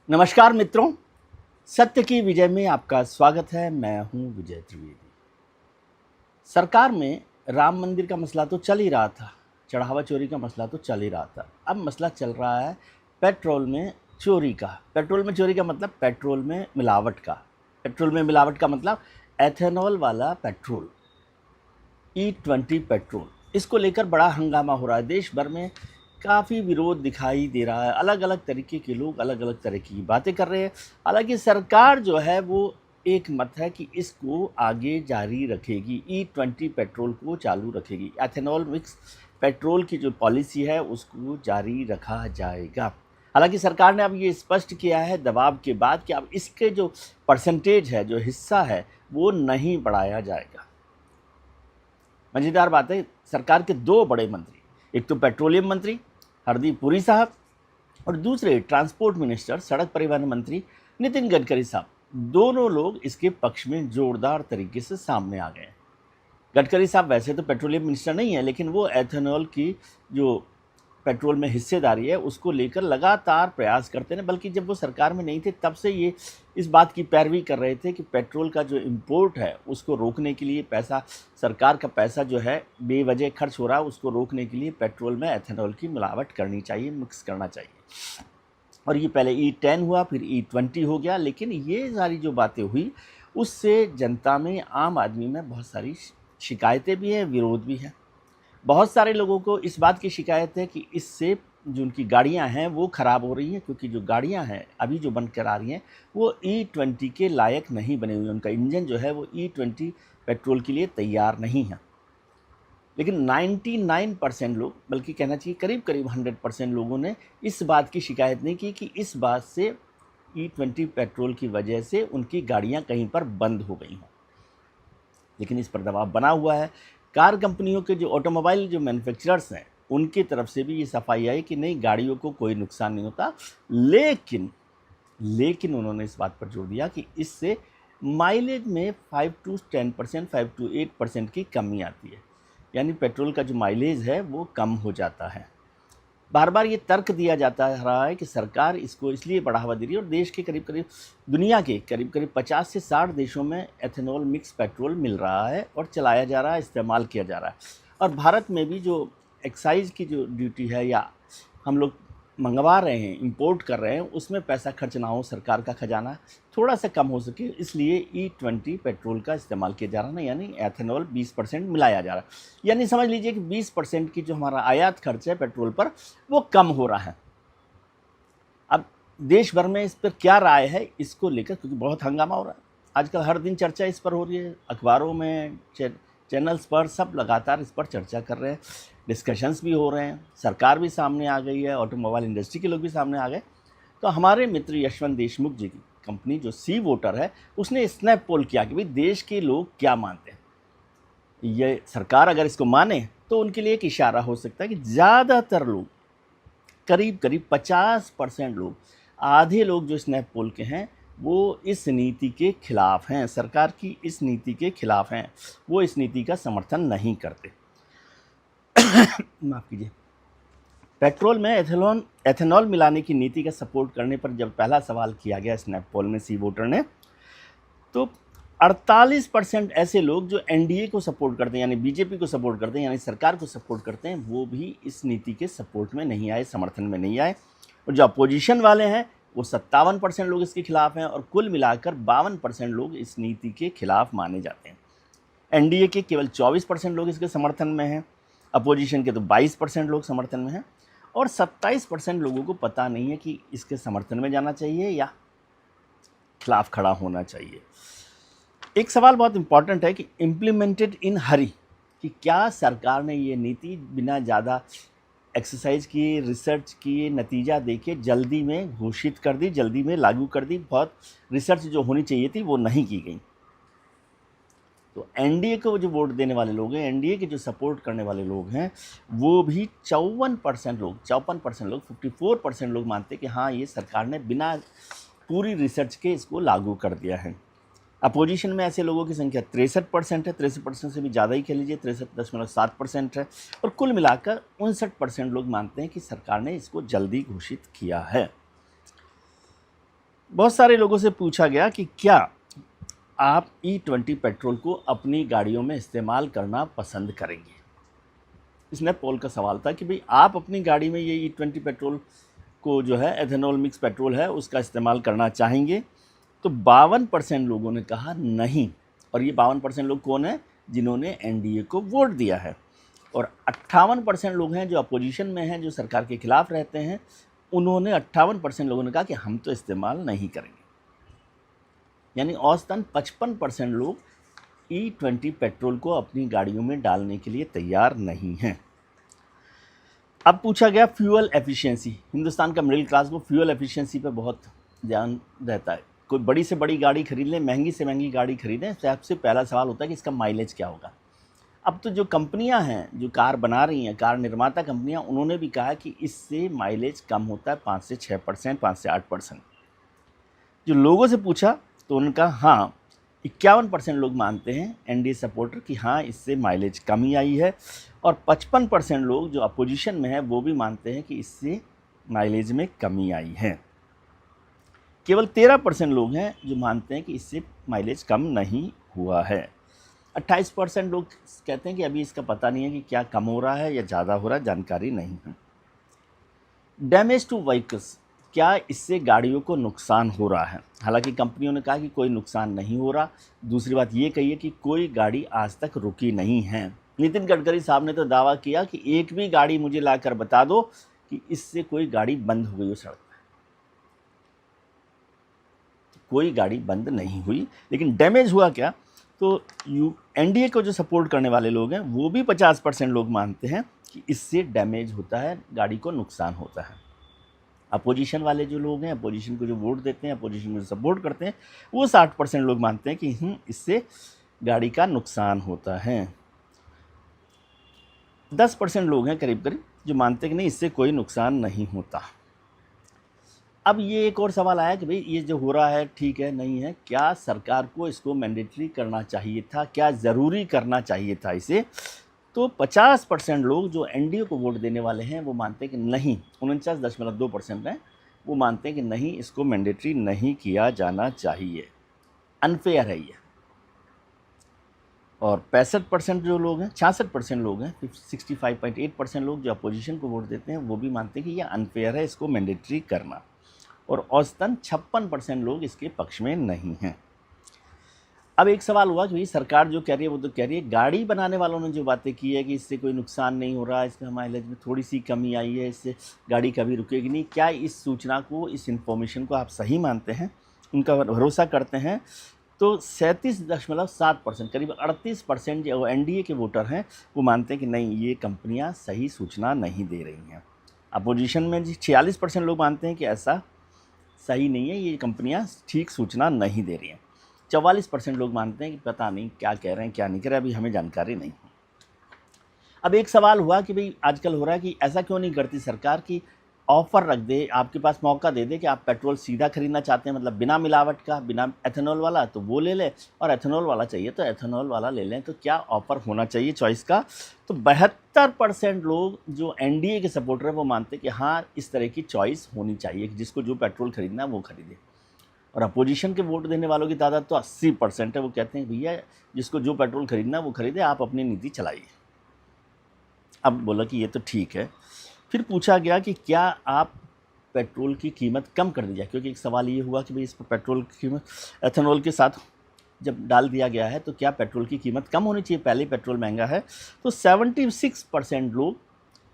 नमस्कार मित्रों, सत्य की विजय में आपका स्वागत है। मैं हूं विजय त्रिवेदी। सरकार में राम मंदिर का मसला तो चल ही रहा था, चढ़ावा चोरी का मसला तो चल ही रहा था। अब मसला चल रहा है पेट्रोल में चोरी का। पेट्रोल में चोरी का मतलब पेट्रोल में मिलावट का। पेट्रोल में मिलावट का मतलब एथेनॉल वाला पेट्रोल, E20 पेट्रोल। इसको लेकर बड़ा हंगामा हो रहा है। देश भर में काफ़ी विरोध दिखाई दे रहा है। अलग अलग तरीके के लोग अलग अलग तरह की बातें कर रहे हैं। हालांकि सरकार जो है वो एक मत है कि इसको आगे जारी रखेगी, E20 पेट्रोल को चालू रखेगी। एथेनॉल मिक्स पेट्रोल की जो पॉलिसी है उसको जारी रखा जाएगा। हालांकि सरकार ने अब ये स्पष्ट किया है दबाव के बाद कि अब इसके जो परसेंटेज है, जो हिस्सा है, वो नहीं बढ़ाया जाएगा। मज़ेदार बात है, सरकार के दो बड़े मंत्री, एक तो पेट्रोलियम मंत्री हरदीप पुरी साहब और दूसरे ट्रांसपोर्ट मिनिस्टर, सड़क परिवहन मंत्री नितिन गडकरी साहब, दोनों लोग इसके पक्ष में जोरदार तरीके से सामने आ गए। गडकरी साहब वैसे तो पेट्रोलियम मिनिस्टर नहीं है, लेकिन वो एथेनॉल की जो पेट्रोल में हिस्सेदारी है उसको लेकर लगातार प्रयास करते हैं। बल्कि जब वो सरकार में नहीं थे तब से ये इस बात की पैरवी कर रहे थे कि पेट्रोल का जो इम्पोर्ट है उसको रोकने के लिए पैसा, सरकार का पैसा जो है बेवजह खर्च हो रहा है, उसको रोकने के लिए पेट्रोल में एथेनॉल की मिलावट करनी चाहिए, मिक्स करना चाहिए। और ये पहले E10 हुआ, फिर E20 हो गया। लेकिन ये सारी जो बातें हुई उससे जनता में, आम आदमी में बहुत सारी शिकायतें भी हैं, विरोध भी है। बहुत सारे लोगों को इस बात की शिकायत है कि इससे जो उनकी गाड़ियां हैं वो ख़राब हो रही हैं, क्योंकि जो गाड़ियां हैं अभी जो बन कर आ रही हैं वो E20 के लायक नहीं बने हुए। उनका इंजन जो है वो E20 पेट्रोल के लिए तैयार नहीं है। लेकिन 99% लोग, बल्कि कहना चाहिए करीब करीब 100% लोगों ने इस बात की शिकायत नहीं की कि इस बात से E20 पेट्रोल की वजह से उनकी गाड़ियां कहीं पर बंद हो गई हों। लेकिन इस पर दबाव बना हुआ है। कार कंपनियों के जो ऑटोमोबाइल जो मैन्युफैक्चरर्स हैं उनकी तरफ से भी ये सफाई आई कि नहीं, गाड़ियों को कोई नुकसान नहीं होता। लेकिन उन्होंने इस बात पर जोर दिया कि इससे माइलेज में 5 to 10%, 5 to 8% की कमी आती है। यानी पेट्रोल का जो माइलेज है वो कम हो जाता है। बार बार ये तर्क दिया जाता रहा है कि सरकार इसको इसलिए बढ़ावा दे रही है, और देश के करीब करीब, दुनिया के करीब करीब 50 से 60 देशों में एथेनॉल मिक्स पेट्रोल मिल रहा है और चलाया जा रहा है, इस्तेमाल किया जा रहा है। और भारत में भी जो एक्साइज की जो ड्यूटी है, या हम लोग मंगवा रहे हैं, इंपोर्ट कर रहे हैं, उसमें पैसा खर्च ना हो, सरकार का खजाना थोड़ा सा कम हो सके, इसलिए E20 पेट्रोल का इस्तेमाल किया जा रहा है। यानी एथेनॉल 20% मिलाया जा रहा है। यानी समझ लीजिए कि 20% की जो हमारा आयात खर्च है पेट्रोल पर वो कम हो रहा है। अब देश भर में इस पर क्या राय है इसको लेकर, क्योंकि बहुत हंगामा हो रहा है आजकल, हर दिन चर्चा इस पर हो रही है, अखबारों में, चैनल्स पर सब लगातार इस पर चर्चा कर रहे हैं, डिस्कशंस भी हो रहे हैं, सरकार भी सामने आ गई है, ऑटोमोबाइल इंडस्ट्री के लोग भी सामने आ गए। तो हमारे मित्र यशवंत देशमुख जी की कंपनी जो सी वोटर है उसने स्नैप पोल किया कि भाई देश के लोग क्या मानते हैं। ये सरकार अगर इसको माने तो उनके लिए एक इशारा हो सकता है कि ज़्यादातर लोग, करीब करीब 50% लोग, आधे लोग जो स्नैप पोल के हैं वो इस नीति के खिलाफ हैं, सरकार की इस नीति के खिलाफ हैं, वो इस नीति का समर्थन नहीं करते। माफ़ कीजिए। पेट्रोल में एथेनॉल मिलाने की नीति का सपोर्ट करने पर जब पहला सवाल किया गया स्नैप पोल में सी वोटर ने, तो 48% ऐसे लोग जो एनडीए को सपोर्ट करते हैं, यानी बीजेपी को सपोर्ट करते हैं, यानी सरकार को सपोर्ट करते हैं, वो भी इस नीति के सपोर्ट में नहीं आए, समर्थन में नहीं आए। और जो अपोजिशन वाले हैं वो 57% लोग इसके खिलाफ हैं, और कुल मिलाकर 52% लोग इस नीति के खिलाफ माने जाते हैं। एनडीए के केवल 24% लोग इसके समर्थन में हैं, अपोजिशन के तो 22% लोग समर्थन में हैं, और 27% लोगों को पता नहीं है कि इसके समर्थन में जाना चाहिए या खिलाफ खड़ा होना चाहिए। एक सवाल बहुत इंपॉर्टेंट है कि इम्प्लीमेंटेड इन हरी, कि क्या सरकार ने ये नीति बिना ज़्यादा एक्सरसाइज किए, रिसर्च किए, नतीजा देखे जल्दी में घोषित कर दी, जल्दी में लागू कर दी। बहुत रिसर्च जो होनी चाहिए थी वो नहीं की गई। तो एनडीए को जो वोट देने वाले लोग हैं, एनडीए के जो सपोर्ट करने वाले लोग हैं, वो भी 54% लोग 54% लोग मानते हैं कि हाँ, ये सरकार ने बिना पूरी रिसर्च के इसको लागू कर दिया है। अपोजिशन में ऐसे लोगों की संख्या 63% है, 63% से भी ज़्यादा ही कह लीजिए, 63.7% है। और कुल मिलाकर 59% लोग मानते हैं कि सरकार ने इसको जल्दी घोषित किया है। बहुत सारे लोगों से पूछा गया कि क्या आप E20 पेट्रोल को अपनी गाड़ियों में इस्तेमाल करना पसंद करेंगे। इस नेप पोल का सवाल था कि भाई आप अपनी गाड़ी में ये E20 पेट्रोल को जो है एथेनॉल मिक्स पेट्रोल है उसका इस्तेमाल करना चाहेंगे। तो 52% लोगों ने कहा नहीं, और ये 52% लोग कौन है, जिन्होंने एनडीए को वोट दिया है। और 58% लोग हैं जो अपोजिशन में हैं, जो सरकार के खिलाफ रहते हैं, उन्होंने 58% लोगों ने कहा कि हम तो इस्तेमाल नहीं करेंगे। यानी औसतन 55% लोग E20 पेट्रोल को अपनी गाड़ियों में डालने के लिए तैयार नहीं हैं। अब पूछा गया फ्यूल एफिशिएंसी। हिंदुस्तान का मिडिल क्लास को फ्यूल एफिशिएंसी पे बहुत ध्यान रहता है। कोई बड़ी से बड़ी गाड़ी खरीद लें, महंगी से महंगी गाड़ी खरीदें, सबसे पहला सवाल होता है कि इसका माइलेज क्या होगा। अब तो जो कंपनियां हैं, जो कार बना रही हैं, कार निर्माता कंपनियां, उन्होंने भी कहा कि इससे माइलेज कम होता है 5 से 6%, 5 से 8%। जो लोगों से पूछा तो उनका हाँ 51% लोग मानते हैं, एनडीए सपोर्टर, कि हाँ इससे माइलेज कमी आई है। और 55% लोग जो अपोजिशन में है वो भी मानते हैं कि इससे माइलेज में कमी आई है। केवल 13% लोग हैं जो मानते हैं कि इससे माइलेज कम नहीं हुआ है। 28% लोग कहते हैं कि अभी इसका पता नहीं है कि क्या कम हो रहा है या ज़्यादा हो रहा है, जानकारी नहीं है। डैमेज टू व्हीकल्स, क्या इससे गाड़ियों को नुकसान हो रहा है। हालांकि कंपनियों ने कहा कि कोई नुकसान नहीं हो रहा। दूसरी बात ये कही है कि कोई गाड़ी आज तक रुकी नहीं है। नितिन गडकरी साहब ने तो दावा किया कि एक भी गाड़ी मुझे लाकर बता दो कि इससे कोई गाड़ी बंद हो गई हो सड़क पर। कोई गाड़ी बंद नहीं हुई, लेकिन डैमेज हुआ क्या, तो एनडीए को जो सपोर्ट करने वाले लोग हैं वो भी 50% लोग मानते हैं कि इससे डैमेज होता है, गाड़ी को नुकसान होता है। अपोजिशन वाले जो लोग हैं, अपोजिशन को जो वोट देते हैं, अपोजिशन को जो सपोर्ट करते हैं, वो 60% लोग मानते हैं कि इससे गाड़ी का नुकसान होता है। 10% लोग हैं करीब करीब जो मानते हैं कि नहीं, इससे कोई नुकसान नहीं होता। अब ये एक और सवाल आया कि भाई ये जो हो रहा है ठीक है नहीं है, क्या सरकार को इसको मैंडेटरी करना चाहिए था, क्या ज़रूरी करना चाहिए था इसे। तो 50% लोग जो एनडीए को वोट देने वाले हैं वो मानते हैं कि नहीं, 49.2% हैं वो मानते हैं कि नहीं, इसको मैंडेटरी नहीं किया जाना चाहिए, अनफेयर है ये। और 65% जो लोग हैं, 66% लोग हैं, 65.8% लोग जो अपोजिशन को वोट देते हैं वो भी मानते हैं कि यह अनफेयर है, इसको मैंडेटरी करना। और औसतन 56% लोग इसके पक्ष में नहीं हैं। अब एक सवाल हुआ कि भाई सरकार जो कह रही है वो तो कह रही है, गाड़ी बनाने वालों ने जो बातें की है कि इससे कोई नुकसान नहीं हो रहा, इसका माइलेज में थोड़ी सी कमी आई है, इससे गाड़ी कभी रुकेगी नहीं, क्या इस सूचना को, इस इन्फॉर्मेशन को आप सही मानते हैं, उनका भरोसा करते हैं। तो 37.7%, करीब 38% जो एनडीए के वोटर हैं वो मानते हैं कि नहीं, ये कंपनियां सही सूचना नहीं दे रही हैं। अपोजिशन में 46% लोग मानते हैं कि ऐसा सही नहीं है, ये कंपनियां ठीक सूचना नहीं दे रही हैं। 44% लोग मानते हैं कि पता नहीं क्या कह रहे हैं क्या नहीं कह रहे, अभी हमें जानकारी नहीं। अब एक सवाल हुआ कि भाई आजकल हो रहा है कि ऐसा क्यों नहीं करती सरकार कि ऑफ़र रख दे, आपके पास मौका दे दे कि आप पेट्रोल सीधा खरीदना चाहते हैं, मतलब बिना मिलावट का, बिना एथेनॉल वाला, तो वो ले ले, और एथेनॉल वाला चाहिए तो एथेनॉल वाला ले लें। तो क्या ऑफ़र होना चाहिए चॉइस का। तो 72% लोग जो एनडीए के सपोर्टर हैं वो मानते हैं कि हाँ, इस तरह की चॉइस होनी चाहिए कि जिसको जो पेट्रोल खरीदना है वो खरीदे। और अपोजिशन के वोट देने वालों की तादाद तो 80% है, वो कहते हैं भैया जिसको जो पेट्रोल खरीदना है वो खरीदे, आप अपनी नीति चलाइए। अब बोला कि ये तो ठीक है। फिर पूछा गया कि क्या आप पेट्रोल की कीमत कम कर दी जाए, क्योंकि एक सवाल ये हुआ कि भाई इस पर पेट्रोल की कीमत एथेनॉल के साथ जब डाल दिया गया है तो क्या पेट्रोल की कीमत कम होनी चाहिए, पहले पेट्रोल महंगा है। तो 76% लोग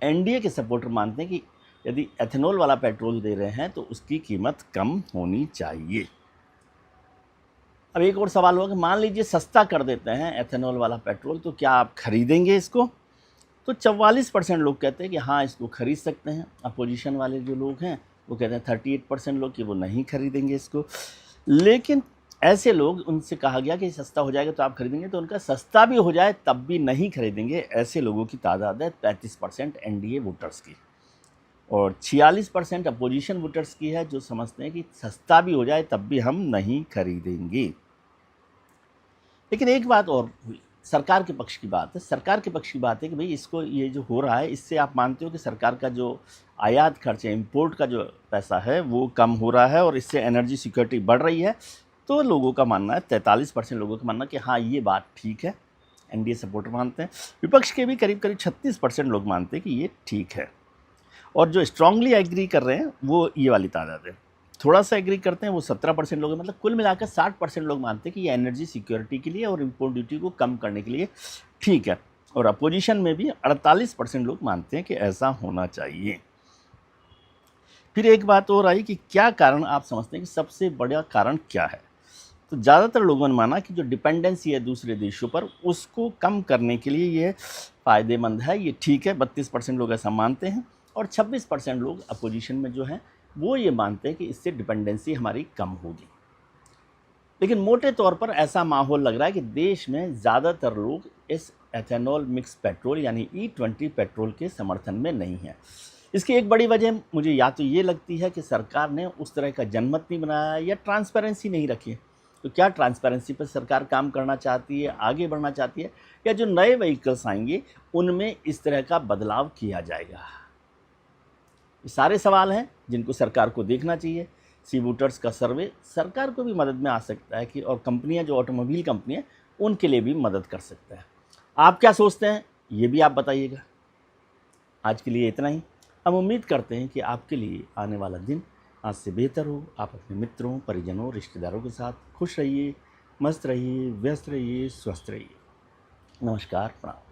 एनडीए के सपोर्टर मानते हैं कि यदि एथेनॉल वाला पेट्रोल दे रहे हैं तो उसकी कीमत कम होनी चाहिए। अब एक और सवाल होगा कि मान लीजिए सस्ता कर देते हैं एथेनॉल वाला पेट्रोल, तो क्या आप खरीदेंगे इसको। तो 44% लोग कहते हैं कि हाँ, इसको खरीद सकते हैं। अपोजिशन वाले जो लोग हैं वो कहते हैं 38% लोग कि वो नहीं खरीदेंगे इसको। लेकिन ऐसे लोग, उनसे कहा गया कि सस्ता हो जाएगा तो आप खरीदेंगे, तो उनका सस्ता भी हो जाए तब भी नहीं खरीदेंगे, ऐसे लोगों की तादाद है 35% एनडीए वोटर्स की। और 46% अपोजिशन वोटर्स की है जो समझते हैं कि सस्ता भी हो जाए तब भी हम नहीं खरीदेंगे। लेकिन एक बात और हुई सरकार के पक्ष की बात है। सरकार के पक्ष की बात है कि भाई इसको ये जो हो रहा है इससे आप मानते हो कि सरकार का जो आयात खर्च है, इम्पोर्ट का जो पैसा है वो कम हो रहा है और इससे एनर्जी सिक्योरिटी बढ़ रही है। तो लोगों का मानना है, 43% लोगों का मानना है कि हाँ ये बात ठीक है, एनडीए सपोर्टर मानते हैं। विपक्ष के भी करीब करीब 36% लोग मानते हैं कि ये ठीक है। और जो स्ट्रांगली एग्री कर रहे हैं वो ये वाली तादाद है। थोड़ा सा एग्री करते हैं वो 17% लोग हैं। मतलब कुल मिलाकर 60% लोग मानते हैं कि ये एनर्जी सिक्योरिटी के लिए और इम्पोर्ट ड्यूटी को कम करने के लिए ठीक है। और अपोजिशन में भी 48% लोग मानते हैं कि ऐसा होना चाहिए। फिर एक बात और आई कि क्या कारण आप समझते हैं कि सबसे बड़ा कारण क्या है। तो ज़्यादातर लोगों ने माना कि जो डिपेंडेंसी है दूसरे देशों पर उसको कम करने के लिए ये फ़ायदेमंद है, ये ठीक है। 32% लोग ऐसा मानते हैं और 26% लोग अपोजिशन में जो हैं वो ये मानते हैं कि इससे डिपेंडेंसी हमारी कम होगी। लेकिन मोटे तौर पर ऐसा माहौल लग रहा है कि देश में ज़्यादातर लोग इस एथेनॉल मिक्स पेट्रोल यानी E20 पेट्रोल के समर्थन में नहीं है। इसकी एक बड़ी वजह मुझे या तो ये लगती है कि सरकार ने उस तरह का जनमत नहीं बनाया या ट्रांसपेरेंसी नहीं रखी है। तो क्या ट्रांसपेरेंसी पर सरकार काम करना चाहती है, आगे बढ़ना चाहती है, या जो नए व्हीकल्स आएंगे उनमें इस तरह का बदलाव किया जाएगा? ये सारे सवाल हैं जिनको सरकार को देखना चाहिए। सी वोटर्स का सर्वे सरकार को भी मदद में आ सकता है कि, और कंपनियां जो ऑटोमोबाइल कंपनियां उनके लिए भी मदद कर सकता है। आप क्या सोचते हैं ये भी आप बताइएगा। आज के लिए इतना ही। हम उम्मीद करते हैं कि आपके लिए आने वाला दिन आज से बेहतर हो। आप अपने मित्रों, परिजनों, रिश्तेदारों के साथ खुश रहिए, मस्त रहिए, व्यस्त रहिए, स्वस्थ रहिए। नमस्कार, प्रणाम।